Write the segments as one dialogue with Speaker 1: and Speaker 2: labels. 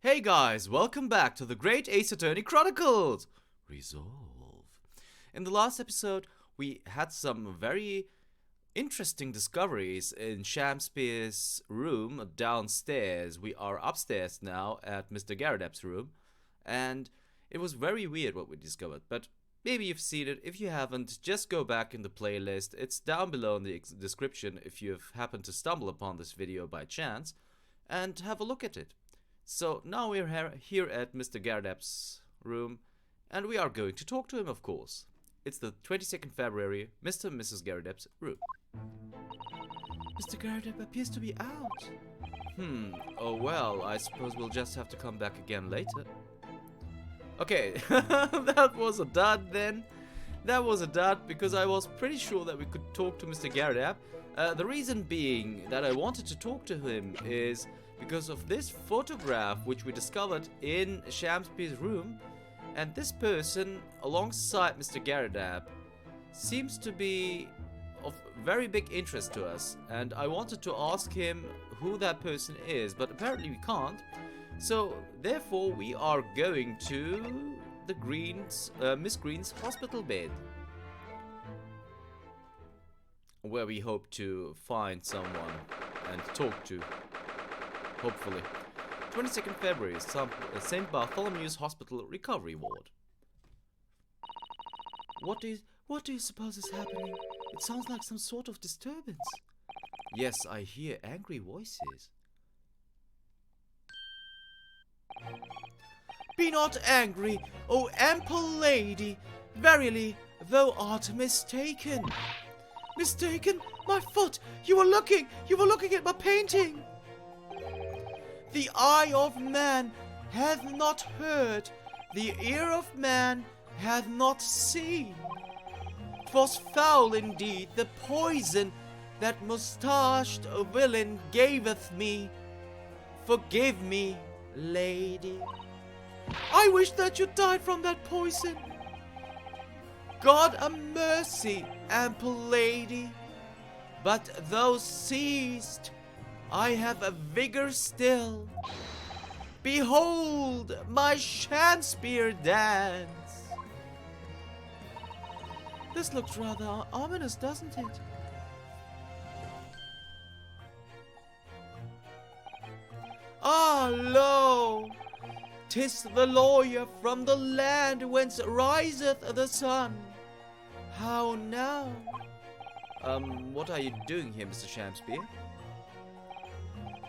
Speaker 1: Hey guys, welcome back to the Great Ace Attorney Chronicles! Resolve. In the last episode, we had some very interesting discoveries in Shakespeare's room downstairs. We are upstairs now at Mr. Garrideb's room, and it was very weird what we discovered, but maybe you've seen it. If you haven't, just go back in the playlist. It's down below in the description if you've happened to stumble upon this video by chance, and have a look at it. So now we're here at Mr. Garrideb's room, and we are going to talk to him, of course. It's the 22nd February, Mr. and Mrs. Garrideb's room. Mr. Garrideb appears to be out. Oh well, I suppose we'll just have to come back again later. Okay, that was a dud then. That was a dud because I was pretty sure that we could talk to Mr. Garrideb. The reason being that I wanted to talk to him is because of this photograph which we discovered in Shakespeare's room, and this person alongside Mr. Garrideb seems to be of very big interest to us, and I wanted to ask him who that person is, but apparently we can't. So therefore we are going to the Miss Green's hospital bed, where we hope to find someone and talk to. Hopefully. 22nd February, St. Bartholomew's Hospital Recovery Ward. What do you suppose is happening? It sounds like some sort of disturbance. Yes, I hear angry voices. Be not angry, O ample lady. Verily, thou art mistaken. Mistaken? My foot! You were looking at my painting! The eye of man hath not heard, the ear of man hath not seen. 'Twas foul indeed, the poison that moustached villain gaveth me. Forgive me, lady. I wish that you died from that poison. God a mercy, ample lady. But thou seest, I have a vigor still. Behold my Shakespeare dance. This looks rather ominous, doesn't it? Ah, lo! 'Tis the lawyer from the land whence riseth the sun. How now? What are you doing here, Mr. Shakespeare?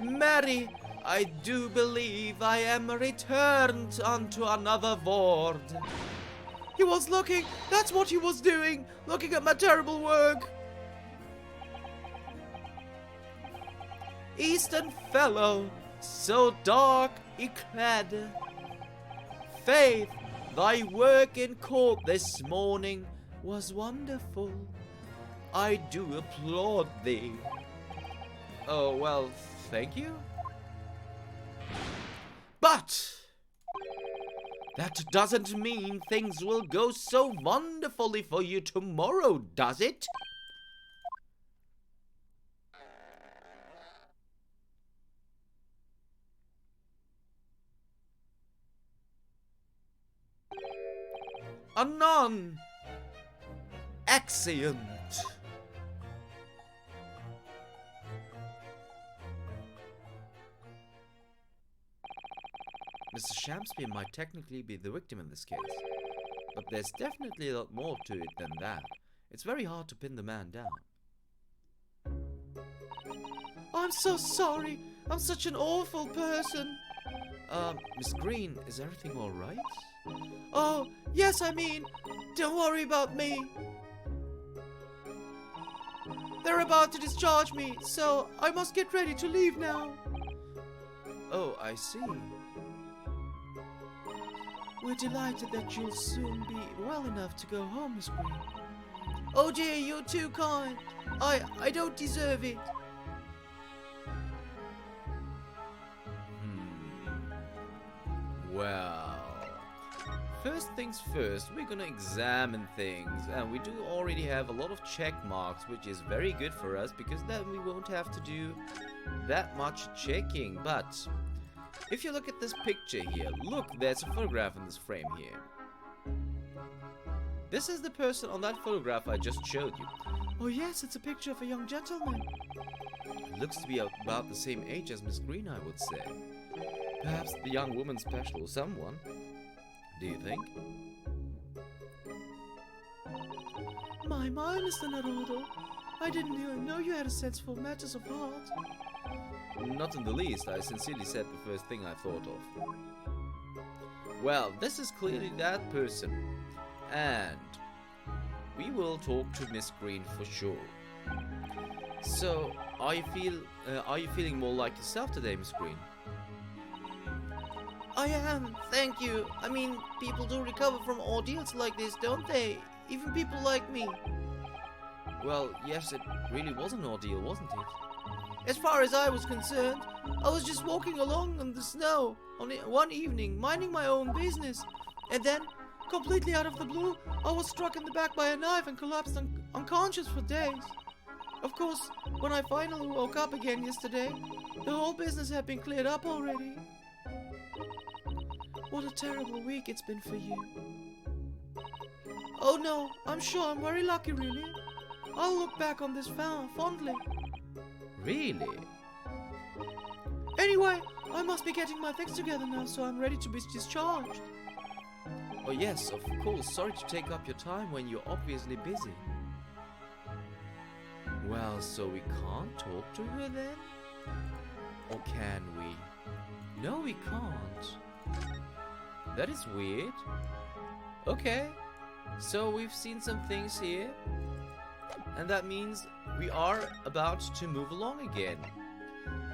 Speaker 1: Marry, I do believe I am returned unto another ward. He was looking, that's what he was doing, looking at my terrible work. Eastern fellow, so dark y-clad. Faith, thy work in court this morning was wonderful. I do applaud thee. Oh, well, thank you. But that doesn't mean things will go so wonderfully for you tomorrow, does it? Anon. Excellent. Mr. Shakespeare might technically be the victim in this case, but there's definitely a lot more to it than that. It's very hard to pin the man down. I'm so sorry. I'm such an awful person. Miss Green, is everything all right? Oh, yes, I mean, don't worry about me. They're about to discharge me, so I must get ready to leave now. Oh, I see. We're delighted that you'll soon be well enough to go home, Miss Green. Oh dear, you're too kind. I don't deserve it. Well, first things first, we're gonna examine things, and we do already have a lot of check marks, which is very good for us because then we won't have to do that much checking. But If you look at this picture here, look, there's a photograph in this frame here. This is the person on that photograph I just showed you.
Speaker 2: Oh yes, it's a picture of a young gentleman.
Speaker 1: It looks to be about the same age as Miss Green, I would say. Perhaps the young woman special or someone. Do you think?
Speaker 2: My, Mr. Naruto. I didn't even know you had a sense for matters of heart.
Speaker 1: Not in the least. I sincerely said the first thing I thought of. Well, this is clearly that person. And we will talk to Miss Green for sure. So, are you feeling more like yourself today, Miss Green?
Speaker 2: I am, thank you. I mean, people do recover from ordeals like this, don't they? Even people like me.
Speaker 1: Well, yes, it really was an ordeal, wasn't it?
Speaker 2: As far as I was concerned, I was just walking along in the snow on one evening, minding my own business. And then, completely out of the blue, I was struck in the back by a knife and collapsed unconscious for days. Of course, when I finally woke up again yesterday, the whole business had been cleared up already. What a terrible week it's been for you. Oh no, I'm sure I'm very lucky, really. I'll look back on this fondly.
Speaker 1: Really?
Speaker 2: Anyway, I must be getting my things together now, so I'm ready to be discharged.
Speaker 1: Oh yes, of course. Sorry to take up your time when you're obviously busy. Well, so we can't talk to her then? Or can we? No, we can't. That is weird. Okay, so we've seen some things here. And that means we are about to move along again.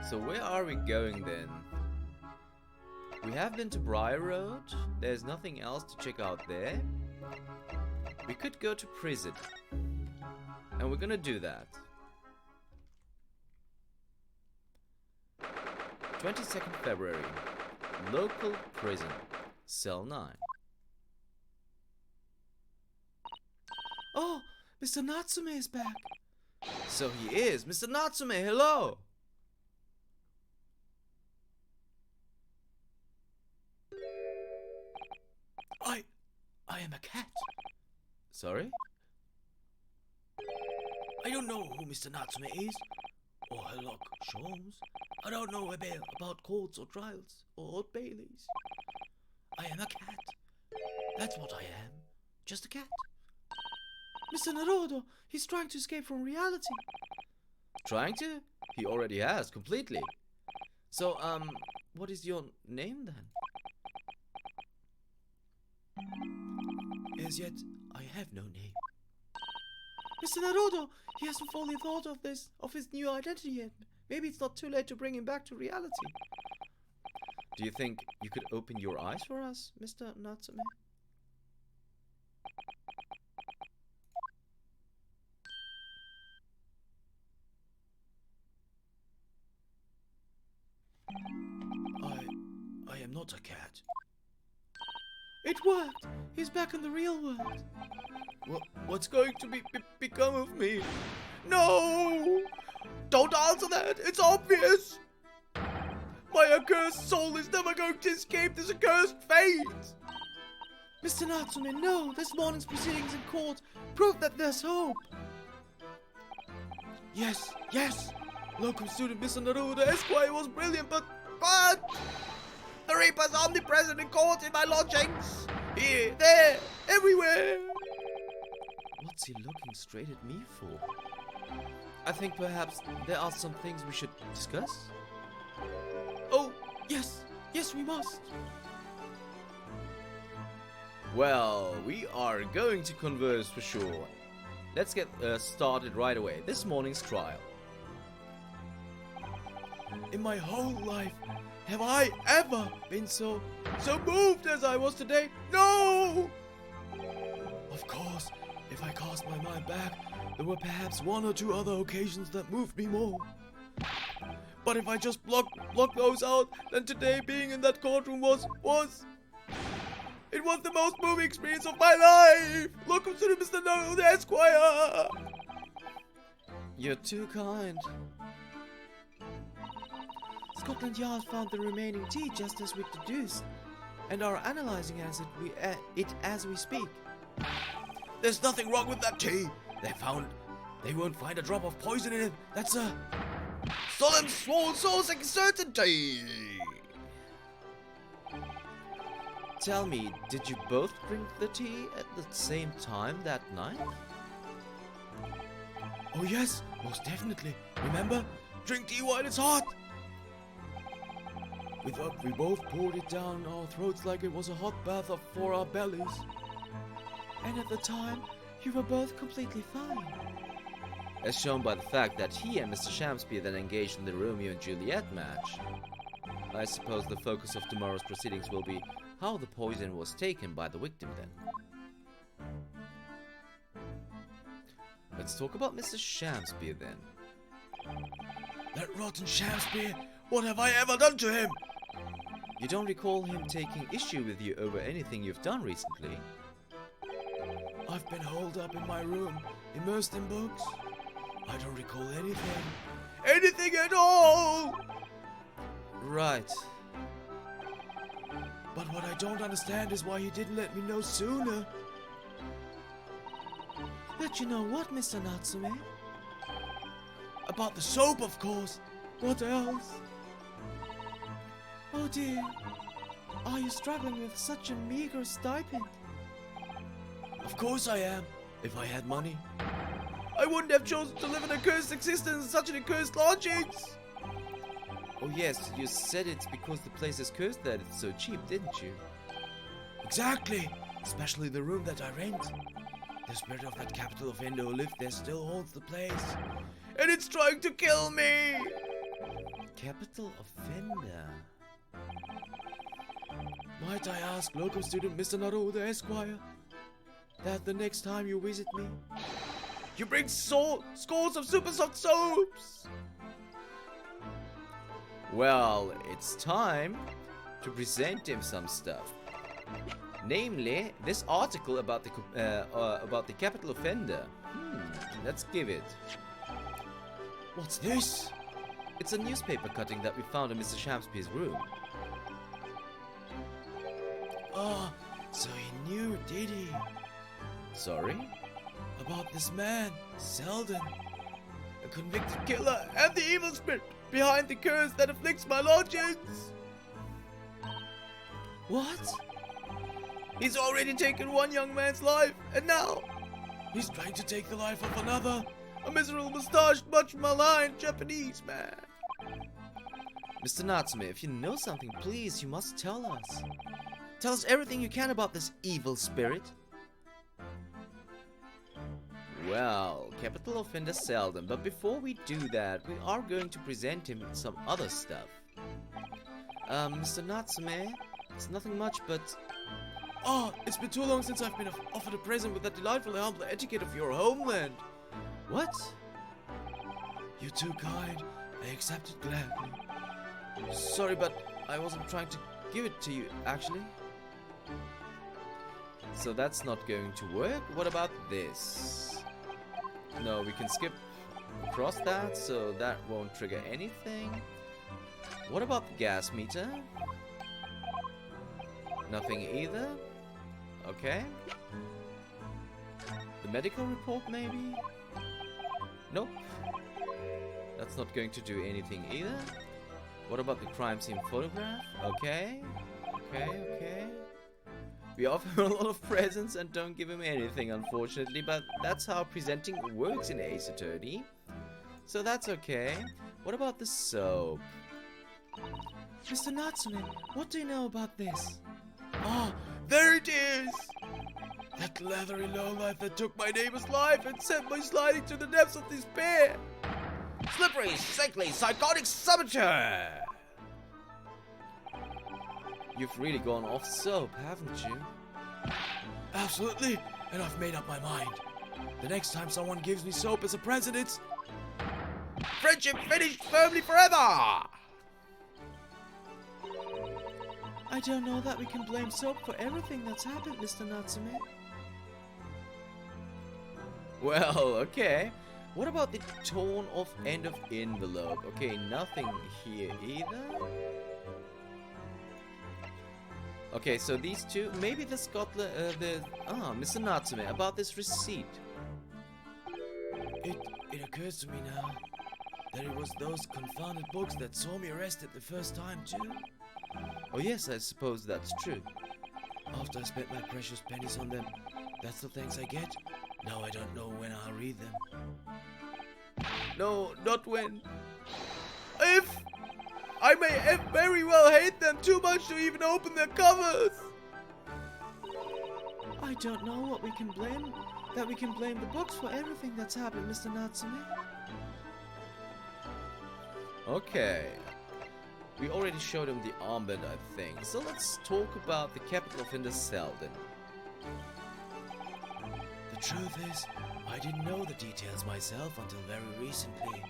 Speaker 1: So where are we going then? We have been to Briar Road. There's nothing else to check out there. We could go to prison. And we're gonna do that. 22nd February. Local prison. Cell 9.
Speaker 2: Oh, Mr. Natsume is back.
Speaker 1: So he is. Mr. Natsume, hello.
Speaker 2: I am a cat.
Speaker 1: Sorry?
Speaker 2: I don't know who Mr. Natsume is, or Herlock Sholmes. I don't know about courts or trials or Old Baileys. I am a cat. That's what I am. Just a cat. Mr. Naruto, he's trying to escape from reality.
Speaker 1: Trying to? He already has, completely. So, what is your name then?
Speaker 2: As yet, I have no name. Mr. Naruto, he hasn't fully thought of his new identity yet. Maybe it's not too late to bring him back to reality.
Speaker 1: Do you think you could open your eyes for us, Mr. Natsume?
Speaker 2: I am not a cat. It worked! He's back in the real world.
Speaker 1: What's going to become of me? No! Don't answer that! It's obvious! My accursed soul is never going to escape this accursed fate!
Speaker 2: Mr. Natsume, no! This morning's proceedings in court prove that there's hope!
Speaker 1: Yes! Local student Mr. Naruto Esquire was brilliant, but... The Reaper's omnipresent in court in my lodgings! Here, there, everywhere! What's he looking straight at me for? I think perhaps there are some things we should discuss?
Speaker 2: Oh, yes, we must.
Speaker 1: Well, we are going to converse for sure. Let's get started right away. This morning's trial.
Speaker 2: In my whole life, have I ever been so moved as I was today? No! Of course, if I cast my mind back, there were perhaps one or two other occasions that moved me more. But if I just block those out, then today being in that courtroom was the most moving experience of my life! Welcome to Mr. Naruto Esquire!
Speaker 1: You're too kind.
Speaker 2: Scotland Yard found the remaining tea just as we deduced, and are analyzing it as we speak. There's nothing wrong with that tea. They won't find a drop of poison in it. That's a solemn sworn Soseki certainty.
Speaker 1: Tell me, did you both drink the tea at the same time that night?
Speaker 2: Oh yes, most definitely. Remember? Drink tea while it's hot. We both poured it down our throats like it was a hot bath for our bellies. And at the time, you were both completely fine.
Speaker 1: As shown by the fact that he and Mr. Shamspeare then engaged in the Romeo and Juliet match. I suppose the focus of tomorrow's proceedings will be how the poison was taken by the victim then. Let's talk about Mr. Shamspeare then.
Speaker 2: That rotten Shamspeare! What have I ever done to him?
Speaker 1: You don't recall him taking issue with you over anything you've done recently?
Speaker 2: I've been holed up in my room, immersed in books. I don't recall anything. Anything at all!
Speaker 1: Right.
Speaker 2: But what I don't understand is why he didn't let me know sooner.
Speaker 3: Let you know what, Mr. Natsume?
Speaker 2: About the soap, of course. What else?
Speaker 3: Oh dear. Are you struggling with such a meager stipend?
Speaker 2: Of course I am, if I had money. I wouldn't have chosen to live an accursed existence in such an accursed lodgings.
Speaker 1: Oh yes, you said it's because the place is cursed that it's so cheap, didn't you?
Speaker 2: Exactly. Especially the room that I rent. The spirit of that capital offender who lived there still haunts the place. And it's trying to kill me!
Speaker 1: Capital offender?
Speaker 2: Might I ask local student Mr. Naruto Esquire that the next time you visit me, you bring scores of super soft soaps?
Speaker 1: Well, it's time to present him some stuff. Namely, this article about the capital offender. Let's give it.
Speaker 2: What's this?
Speaker 1: It's a newspaper cutting that we found in Mr. Shamspeare's room.
Speaker 2: Oh, so he knew, did he?
Speaker 1: Sorry?
Speaker 2: About this man, Selden. A convicted killer and the evil spirit behind the curse that afflicts my lodgings.
Speaker 3: What?
Speaker 2: He's already taken one young man's life, and now he's trying to take the life of another. A miserable mustached, much maligned Japanese man.
Speaker 1: Mr. Natsume, if you know something, please, you must tell us. Tell us everything you can about this evil spirit. Well, capital offender Selden, but before we do that, we are going to present him with some other stuff. Mr. Natsume, it's nothing much, but...
Speaker 2: Oh, it's been too long since I've been offered a present with that delightfully humble etiquette of your homeland.
Speaker 1: What?
Speaker 2: You're too kind. I accept it gladly.
Speaker 1: Sorry, but I wasn't trying to give it to you, actually. So that's not going to work. What about this? No, we can skip across that, so that won't trigger anything. What about the gas meter? Nothing either. Okay. The medical report, maybe? Nope. That's not going to do anything either. What about the crime scene photograph? Okay. Okay. We offer him a lot of presents and don't give him anything, unfortunately, but that's how presenting works in Ace Attorney. So that's okay. What about the soap?
Speaker 3: Mr. Natsume, what do you know about this?
Speaker 2: Ah, there it is! That leathery lowlife that took my neighbor's life and sent me sliding to the depths of despair!
Speaker 1: Slippery, sickly, psychotic saboteur! You've really gone off soap, haven't you?
Speaker 2: Absolutely, and I've made up my mind. The next time someone gives me soap as a present, it's... friendship finished firmly forever!
Speaker 3: I don't know that we can blame soap for everything that's happened, Mr. Natsume.
Speaker 1: Well, okay. What about the torn off end of envelope? Okay, nothing here either. Okay, so these two, maybe the Scotland, Mr. Natsume, about this receipt.
Speaker 2: It occurs to me now that it was those confounded books that saw me arrested the first time too.
Speaker 1: Oh yes, I suppose that's true.
Speaker 2: After I spent my precious pennies on them, that's the thanks I get. Now I don't know when I'll read them.
Speaker 3: No, not when. If I may very well hate them too much to even open their covers. I don't know what we can blame. That we can blame the books for everything that's happened, Mr. Natsume.
Speaker 1: Okay. We already showed him the armband, I think. So let's talk about the capital of Indus Selden.
Speaker 2: The truth is, I didn't know the details myself until very recently.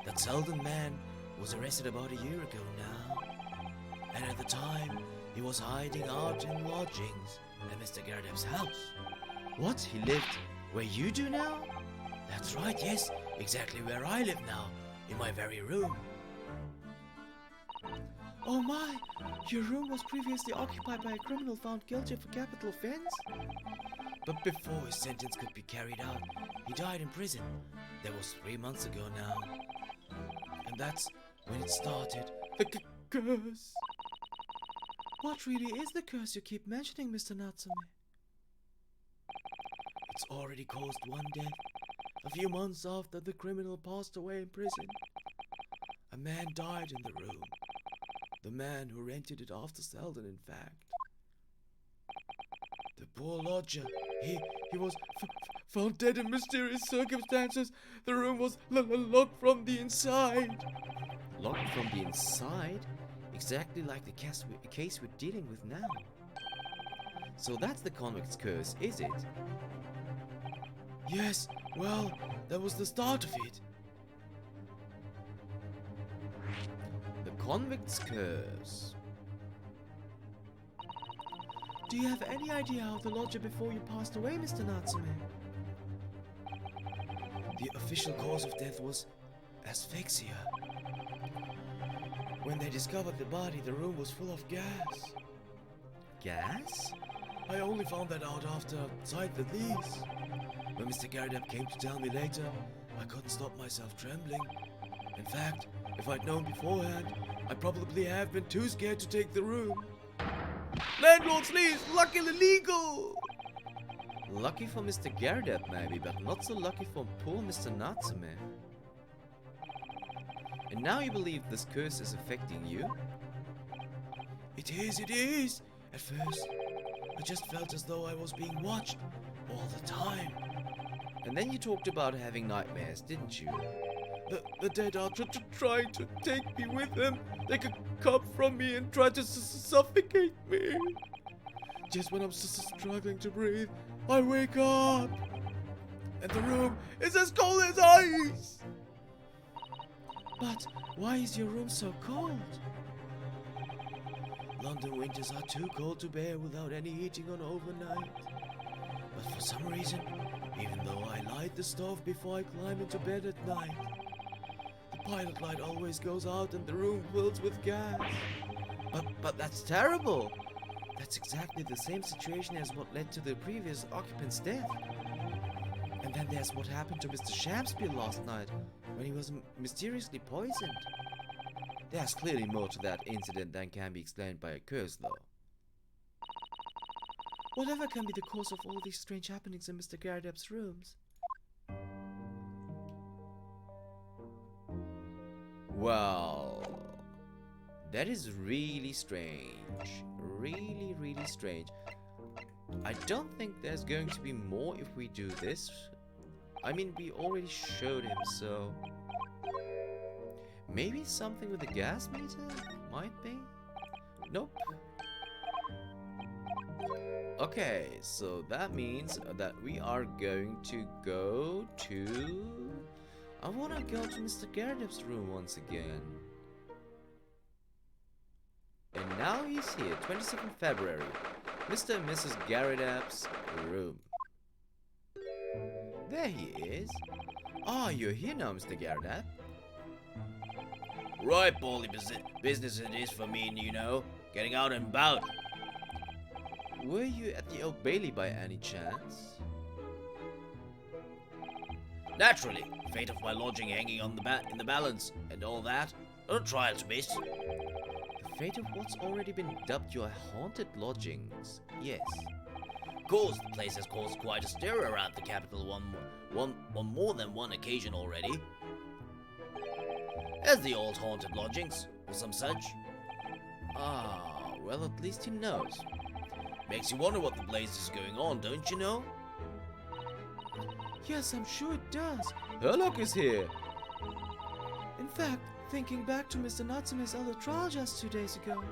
Speaker 2: That Selden man was arrested about a year ago now. And at the time, he was hiding out in lodgings at Mr. Garrideb's house.
Speaker 1: What? He lived where you do now?
Speaker 2: That's right, yes. Exactly where I live now. In my very room.
Speaker 3: Oh my! Your room was previously occupied by a criminal found guilty of a capital offense?
Speaker 2: But before his sentence could be carried out, he died in prison. That was 3 months ago now. And that's when it started.
Speaker 3: The curse! What really is the curse you keep mentioning, Mr. Natsume?
Speaker 2: It's already caused one death. A few months after the criminal passed away in prison. A man died in the room. The man who rented it after Selden, in fact. The poor lodger, he was
Speaker 3: Found dead in mysterious circumstances. The room was locked from the inside.
Speaker 1: Locked from the inside? Exactly like the case we're dealing with now. So that's the convict's curse, is it?
Speaker 2: Yes, well, that was the start of it.
Speaker 1: The convict's curse.
Speaker 3: Do you have any idea how the lodger before you passed away, Mr. Natsume?
Speaker 2: The official cause of death was asphyxia. When they discovered the body, the room was full of gas.
Speaker 1: Gas?
Speaker 2: I only found that out after I signed the lease. When Mr. Garrideb came to tell me later, I couldn't stop myself trembling. In fact, if I'd known beforehand, I'd probably have been too scared to take the room.
Speaker 3: Landlord's lease, luckily legal!
Speaker 1: Lucky for Mr. Garrideb maybe, but not so lucky for poor Mr. Natsume. And now you believe this curse is affecting you?
Speaker 2: It is. At first, I just felt as though I was being watched all the time.
Speaker 1: And then you talked about having nightmares, didn't you?
Speaker 3: The dead are trying to take me with them. They could come from me and try to suffocate me. Just when I'm struggling to breathe, I wake up. And the room is as cold as ice.
Speaker 2: But why is your room so cold? London winters are too cold to bear without any heating on overnight. But for some reason, even though I light the stove before I climb into bed at night, the pilot light always goes out and the room fills with gas.
Speaker 1: But that's terrible. That's exactly the same situation as what led to the previous occupant's death. And then there's what happened to Mr. Shakespeare last night, when he was mysteriously poisoned. There's clearly more to that incident than can be explained by a curse, though.
Speaker 3: Whatever can be the cause of all these strange happenings in Mr. Garrideb's rooms?
Speaker 1: Well, that is really strange. Really, really strange. I don't think there's going to be more if we do this. I mean, we already showed him, so... Maybe something with the gas meter? Might be? Nope. Okay, so that means that we are going to go to... I want to go to Mr. Garrideb's room once again. And now he's here, 22nd February. Mr. and Mrs. Garrideb's room. There he is. Ah, you're here now, Mr. Garrideb.
Speaker 2: Right, Baldy business it is for me, you know. Getting out and about.
Speaker 1: Were you at the Old Bailey by any chance?
Speaker 2: Naturally, fate of my lodging hanging on in the balance and all that. No trial to miss.
Speaker 1: The fate of what's already been dubbed your haunted lodgings. Yes.
Speaker 2: Of course, the place has caused quite a stir around the capital on more than one occasion already. As the old haunted lodgings, or some such.
Speaker 1: Ah, well, at least he knows.
Speaker 2: Makes you wonder what the blaze is going on, don't you know?
Speaker 3: Yes, I'm sure it does.
Speaker 1: Herlock is here.
Speaker 3: In fact, thinking back to Mr. Natsume's other trial just 2 days ago.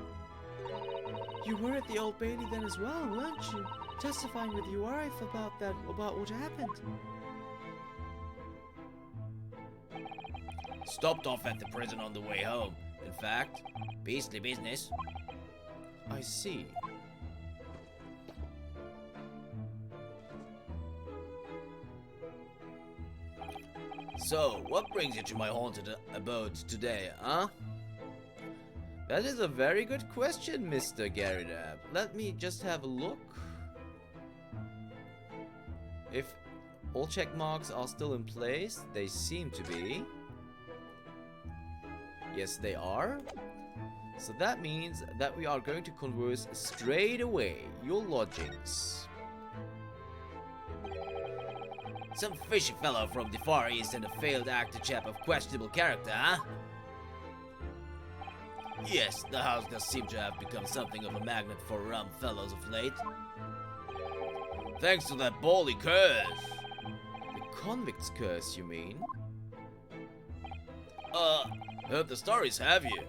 Speaker 3: You were at the Old Bailey then as well, weren't you? Testifying with your wife about what happened.
Speaker 2: Stopped off at the prison on the way home. In fact, beastly business.
Speaker 1: I see.
Speaker 2: So, what brings you to my haunted abode today, huh?
Speaker 1: That is a very good question, Mr. Garrideb. Let me just have a look. If all check marks are still in place, they seem to be. Yes, they are. So that means that we are going to converse straight away. Your lodgings.
Speaker 2: Some fishy fellow from the Far East and a failed actor chap of questionable character, huh? Yes, the house does seem to have become something of a magnet for rum fellows of late. Thanks to that bally curse.
Speaker 1: The convict's curse, you mean?
Speaker 2: Heard the stories, have you?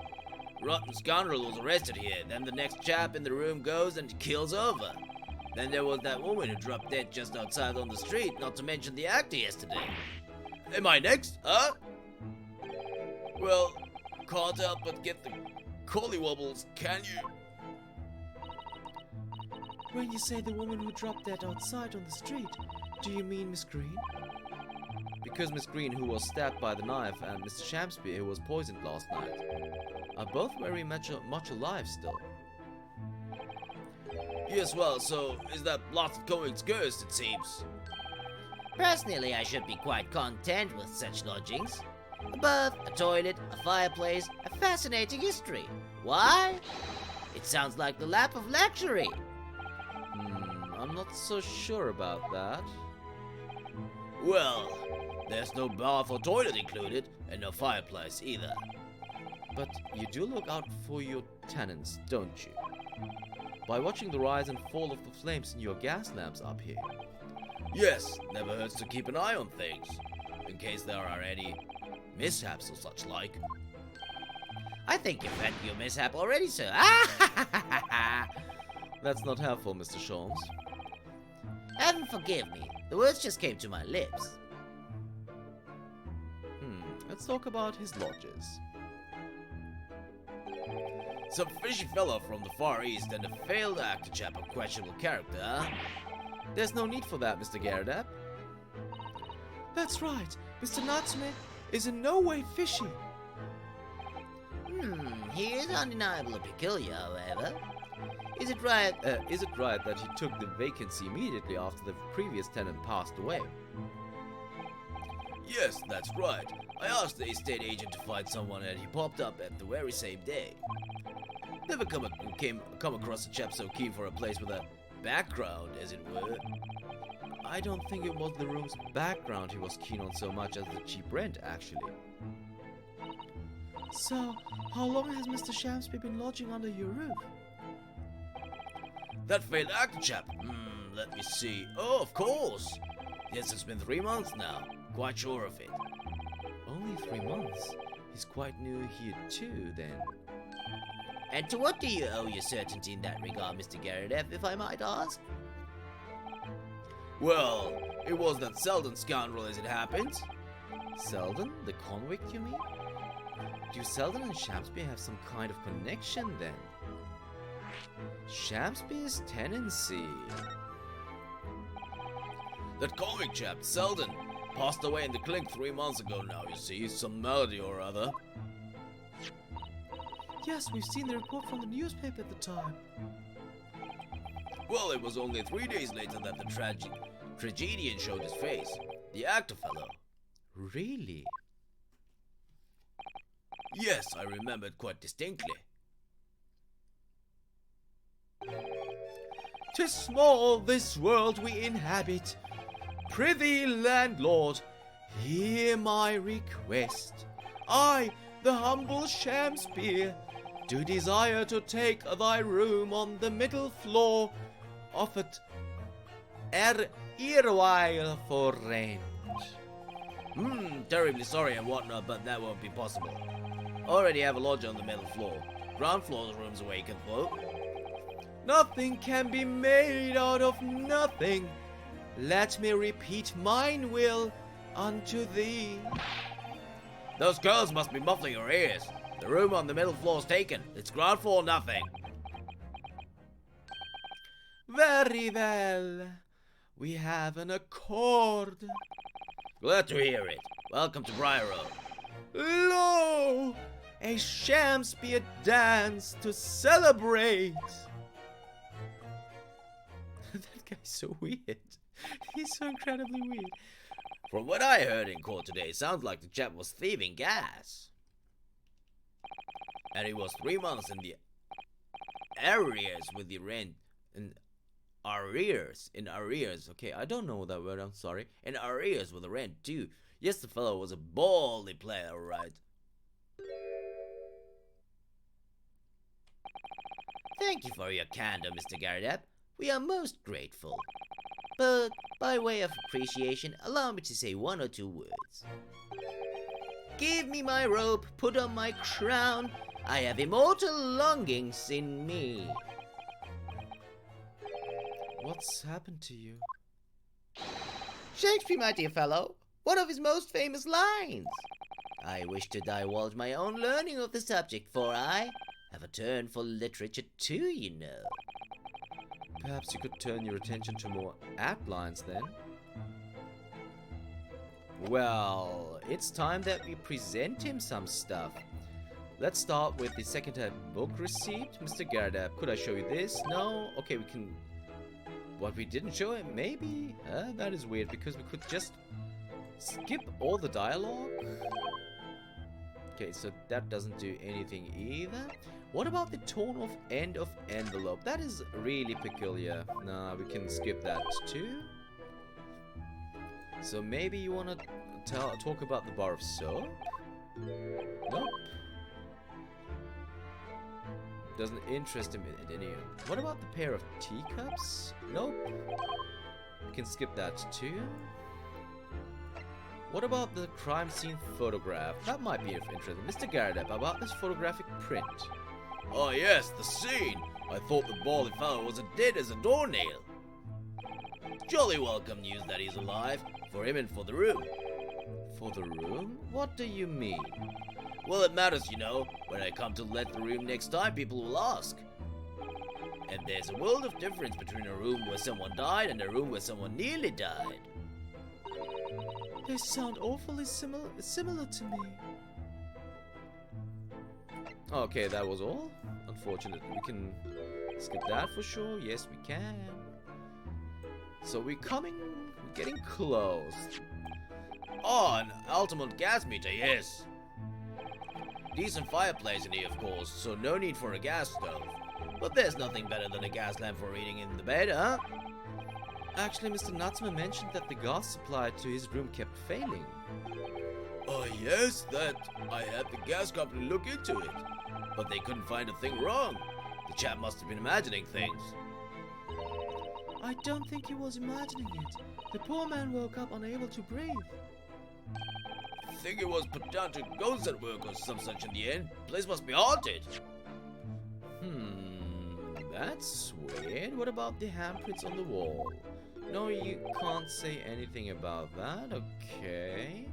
Speaker 2: Rotten scoundrel was arrested here, then the next chap in the room goes and kills over. Then there was that woman who dropped dead just outside on the street, not to mention the actor yesterday. Am I next, huh? Well, can't help but get the collywobbles, can you?
Speaker 3: When you say the woman who dropped dead outside on the street, do you mean Miss Green?
Speaker 1: Because Miss Green, who was stabbed by the knife, and Mr. Shamsby, who was poisoned last night, are both very much alive still.
Speaker 2: Yes, well, so is that blasted convict's cursed, it seems.
Speaker 4: Personally, I should be quite content with such lodgings. A bath, a toilet, a fireplace, a fascinating history. Why? It sounds like the lap of luxury.
Speaker 1: I'm not so sure about that.
Speaker 2: Well, there's no bath or toilet included, and no fireplace either.
Speaker 1: But you do look out for your tenants, don't you? By watching the rise and fall of the flames in your gas lamps up here.
Speaker 2: Yes, never hurts to keep an eye on things, in case there are any mishaps or such like.
Speaker 4: I think you've had your mishap already, sir.
Speaker 1: That's not helpful, Mr. Sholmes.
Speaker 4: Heaven forgive me. The words just came to my lips.
Speaker 1: Let's talk about his lodges.
Speaker 2: Some fishy fellow from the Far East and a failed actor chap of questionable character, huh?
Speaker 1: There's no need for that, Mr. Garrideb.
Speaker 3: That's right. Mr. Natsume is in no way fishy.
Speaker 4: He is undeniably peculiar, however. Is it right?
Speaker 1: Is it right that he took the vacancy immediately after the previous tenant passed away?
Speaker 2: Yes, that's right. I asked the estate agent to find someone and he popped up at the very same day. Never come across a chap so keen for a place with a background, as it were.
Speaker 1: I don't think it was the room's background he was keen on so much as the cheap rent, actually.
Speaker 3: So, how long has Mr. Shamsby been lodging under your roof?
Speaker 2: That failed actor chap? Let me see. Oh, of course. Yes, it's been 3 months now. Quite sure of it.
Speaker 1: Only 3 months? He's quite new here too, then.
Speaker 4: And to what do you owe your certainty in that regard, Mr. Garrideb, if I might ask?
Speaker 2: Well, it was that Selden scoundrel as it happens.
Speaker 1: Selden? The convict, you mean? Do Selden and Shamsby have some kind of connection, then? Shamsby's tenancy.
Speaker 2: That convict chap, Selden, Passed away in the clink 3 months ago now, you see. Some melody or other.
Speaker 3: Yes, we've seen the report from the newspaper at the time.
Speaker 2: Well, it was only 3 days later that the tragedian showed his face. The actor fellow.
Speaker 1: Really?
Speaker 2: Yes, I remember it quite distinctly.
Speaker 3: 'Tis small this world we inhabit. Prithee, landlord, hear my request. I, the humble Shakespeare, do desire to take thy room on the middle floor of it erewhile for rent.
Speaker 2: Terribly sorry and whatnot, but that won't be possible. Already have a lodger on the middle floor. Ground floor's room's vacant though.
Speaker 3: Nothing can be made out of nothing. Let me repeat mine will unto thee.
Speaker 2: Those girls must be muffling your ears. The room on the middle floor's taken. It's ground floor nothing.
Speaker 3: Very well. We have an accord.
Speaker 2: Glad to hear it. Welcome to Briar Road.
Speaker 3: Lo! A Shakespeare dance to celebrate. That guy's so weird. He's so incredibly weird.
Speaker 2: From what I heard in court today, sounds like the chap was thieving gas. And he was 3 months in the arrears with the rent. In arrears. Okay, I don't know that word, I'm sorry. In arrears with the rent too. Yes, the fellow was a bally player, alright.
Speaker 4: Thank you for your candor, Mr. Garrideb. We are most grateful. But by way of appreciation, allow me to say 1 or 2 words. Give me my robe, put on my crown. I have immortal longings in me.
Speaker 3: What's happened to you?
Speaker 4: Shakespeare, my dear fellow, one of his most famous lines. I wish to divulge my own learning of the subject, for I have a turn for literature too, you know.
Speaker 1: Perhaps you could turn your attention to more apt lines then. Well, it's time that we present him some stuff. Let's start with the second-hand book receipt. Mr. Garrideb, could I show you this? No? Okay, we can... What we didn't show him? Maybe? That is weird, because we could just skip all the dialogue. Okay, so that doesn't do anything either. What about the tone of end of envelope? That is really peculiar. Nah, we can skip that too. So maybe you want to talk about the bar of soap? Nope. Doesn't interest him in any. What about the pair of teacups? Nope. We can skip that too. What about the crime scene photograph? That might be of interest. Mr. Garrideb, about this photographic print.
Speaker 2: Oh yes, the scene. I thought the bally fellow was as dead as a doornail. Jolly welcome news that he's alive. For him and for the room.
Speaker 1: For the room? What do you mean?
Speaker 2: Well, it matters, you know. When I come to let the room next time, people will ask. And there's a world of difference between a room where someone died and a room where someone nearly died.
Speaker 3: They sound awfully similar to me.
Speaker 1: Okay, that was all. Unfortunately, we can skip that for sure. Yes, we can. So we're getting close.
Speaker 2: Oh, an ultimate gas meter, yes. Decent fireplace in here, of course, so no need for a gas stove. But there's nothing better than a gas lamp for eating in the bed, huh?
Speaker 1: Actually, Mr. Nutsman mentioned that the gas supply to his room kept failing.
Speaker 2: Oh yes, that I had the gas company look into it. But they couldn't find a thing wrong. The chap must have been imagining things.
Speaker 3: I don't think he was imagining it. The poor man woke up unable to breathe.
Speaker 2: I think it was put down to ghosts at work or some such in the end. Place must be haunted.
Speaker 1: That's weird. What about the handprints on the wall? No, you can't say anything about that. Okay.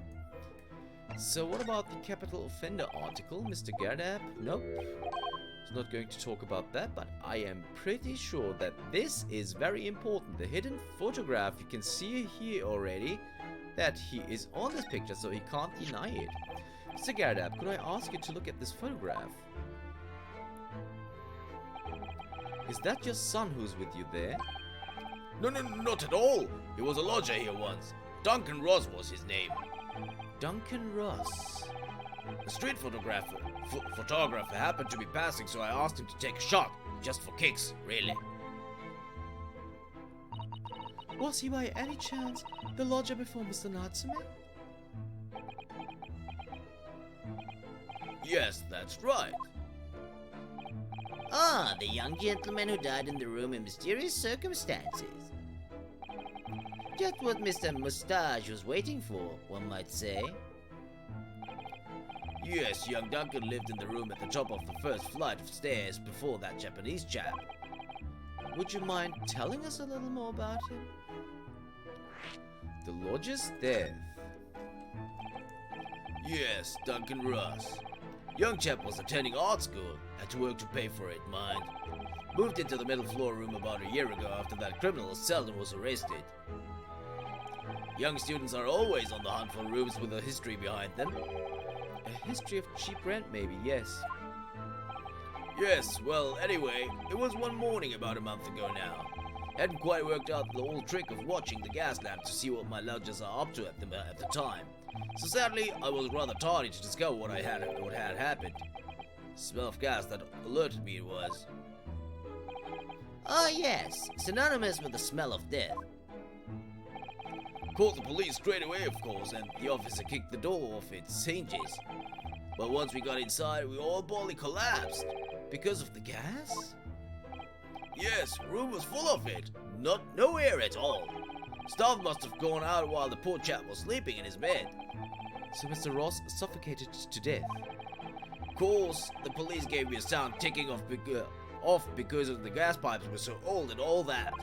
Speaker 1: So what about the capital offender article, Mr. Garrideb? Nope. He's not going to talk about that, but I am pretty sure that this is very important. The hidden photograph, you can see it here already. that he is on this picture, so he can't deny it. Mr. Garrideb, could I ask you to look at this photograph? Is that your son who's with you there?
Speaker 2: No, not at all. He was a lodger here once. Duncan Ross was his name.
Speaker 1: Duncan Ross.
Speaker 2: A street photographer. Photographer happened to be passing, so I asked him to take a shot. Just for kicks, really.
Speaker 3: Was he by any chance the lodger before Mr. Natsume?
Speaker 2: Yes, that's right.
Speaker 4: Ah, the young gentleman who died in the room in mysterious circumstances. Just what Mr. Mustache was waiting for, one might say.
Speaker 2: Yes, young Duncan lived in the room at the top of the first flight of stairs before that Japanese chap.
Speaker 1: Would you mind telling us a little more about him? The lodger's death.
Speaker 2: Yes, Duncan Ross. Young chap was attending art school, had to work to pay for it, mind. Moved into the middle floor room about a year ago after that criminal seldom was arrested. Young students are always on the hunt for rooms with a history behind them.
Speaker 1: A history of cheap rent, maybe, yes.
Speaker 2: Yes, well, anyway, it was one morning about a month ago now. Hadn't quite worked out the old trick of watching the gas lamp to see what my lodgers are up to at the time. So sadly, I was rather tardy to discover what had happened. Smell of gas that alerted me it was.
Speaker 4: Ah, yes, synonymous with the smell of death.
Speaker 2: Called the police straight away, of course, and the officer kicked the door off its hinges. But once we got inside, we all bodily collapsed.
Speaker 1: Because of the gas?
Speaker 2: Yes, room was full of it. No air at all. Staff must have gone out while the poor chap was sleeping in his bed.
Speaker 1: So Mr. Ross suffocated to death.
Speaker 2: Of course, the police gave me a sound ticking off because of the gas pipes were so old and all that.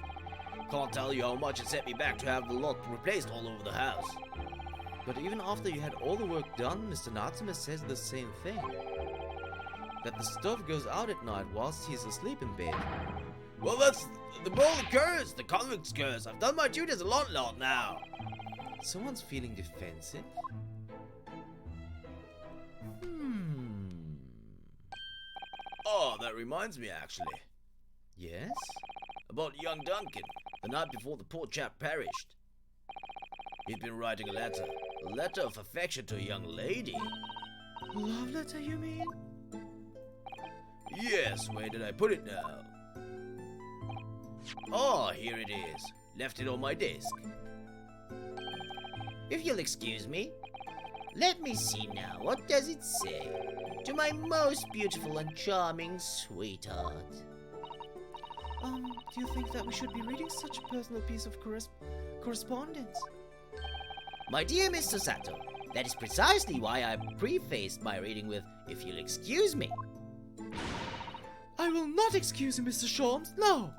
Speaker 2: Can't tell you how much it set me back to have the lot replaced all over the house.
Speaker 1: But even after you had all the work done, Mr. Natsume says the same thing. That the stove goes out at night whilst he's asleep in bed.
Speaker 2: Well, that's the bowling curse, the convict's curse. I've done my duties a lot now.
Speaker 1: Someone's feeling defensive?
Speaker 2: Oh, that reminds me, actually.
Speaker 1: Yes?
Speaker 2: About young Duncan, the night before the poor chap perished. He'd been writing a letter of affection to a young lady.
Speaker 3: Love letter, you mean?
Speaker 2: Yes, where did I put it now? Oh, here it is. Left it on my desk.
Speaker 4: If you'll excuse me, let me see now. What does it say? To my most beautiful and charming sweetheart.
Speaker 3: Do you think that we should be reading such a personal piece of correspondence?
Speaker 4: My dear Mr. Sato, that is precisely why I prefaced my reading with, if you'll excuse me.
Speaker 3: I will not excuse you, Mr. Sholmes, no!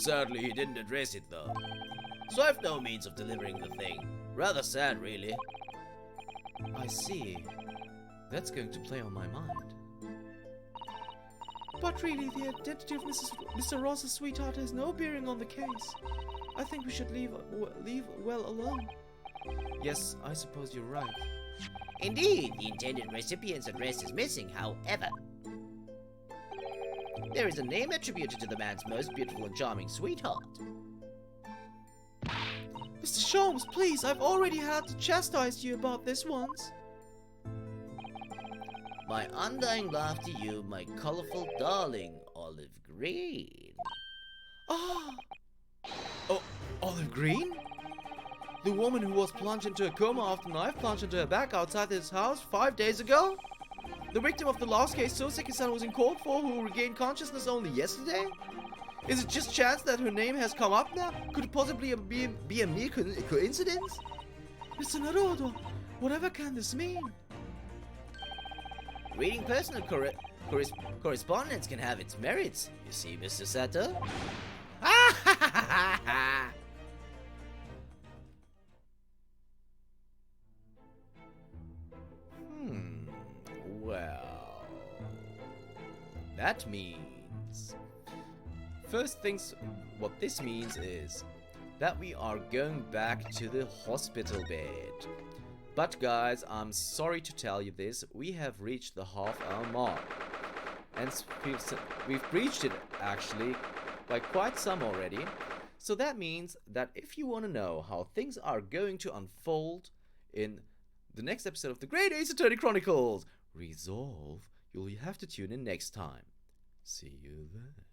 Speaker 2: Sadly, he didn't address it, though. So I've no means of delivering the thing. Rather sad, really.
Speaker 1: I see. That's going to play on my mind.
Speaker 3: But really, the identity of Mr. Ross's sweetheart has no bearing on the case. I think we should leave well alone.
Speaker 1: Yes, I suppose you're right.
Speaker 4: Indeed, the intended recipient's address is missing, however. There is a name attributed to the man's most beautiful and charming sweetheart.
Speaker 3: Mr. Sholmes, please, I've already had to chastise you about this once.
Speaker 4: My undying love to you, my colorful darling, Olive Green.
Speaker 3: Ah!
Speaker 1: Oh, Olive Green? The woman who was plunged into a coma after a knife plunged into her back outside his house 5 days ago? The victim of the last case Soseki-san was in court for, who regained consciousness only yesterday? Is it just chance that her name has come up now? Could it possibly be a mere coincidence?
Speaker 3: Mr. Naruto, whatever can this mean?
Speaker 4: Reading personal correspondence can have its merits, you see, Mr. Sato.
Speaker 1: Well, that means... First things, what this means is that we are going back to the hospital bed. But guys, I'm sorry to tell you this, we have reached the half-hour mark. And we've reached it actually by quite some already. So that means that if you want to know how things are going to unfold in the next episode of the Great Ace Attorney Chronicles Resolve, you'll have to tune in next time. See you then.